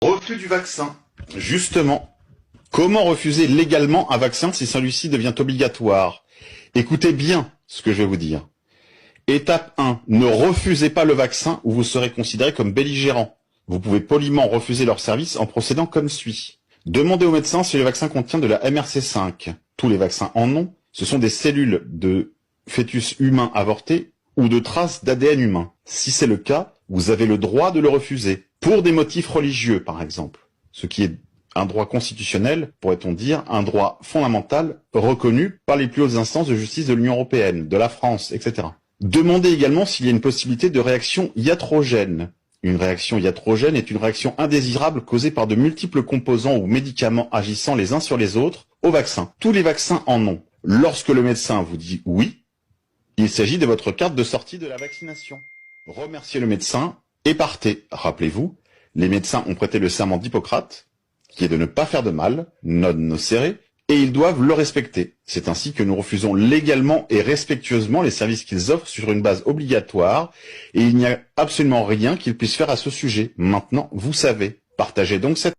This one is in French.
Refus du vaccin. Justement, comment refuser légalement un vaccin si celui-ci devient obligatoire? Écoutez bien ce que je vais vous dire. Étape 1. Ne refusez pas le vaccin ou vous serez considéré comme belligérant. Vous pouvez poliment refuser leur service en procédant comme suit. Demandez au médecin si le vaccin contient de la MRC5. Tous les vaccins en ont. Ce sont des cellules de fœtus humain avorté ou de traces d'ADN humain. Si c'est le cas, vous avez le droit de le refuser. Pour des motifs religieux, par exemple. Ce qui est un droit constitutionnel, pourrait-on dire, un droit fondamental reconnu par les plus hautes instances de justice de l'Union européenne, de la France, etc. Demandez également s'il y a une possibilité de réaction iatrogène. Une réaction iatrogène est une réaction indésirable causée par de multiples composants ou médicaments agissant les uns sur les autres au vaccin. Tous les vaccins en ont. Lorsque le médecin vous dit oui, il s'agit de votre carte de sortie de la vaccination. Remerciez le médecin et partez. Rappelez-vous, les médecins ont prêté le serment d'Hippocrate, qui est de ne pas faire de mal, non nocere, et ils doivent le respecter. C'est ainsi que nous refusons légalement et respectueusement les services qu'ils offrent sur une base obligatoire, et il n'y a absolument rien qu'ils puissent faire à ce sujet. Maintenant, vous savez. Partagez donc cette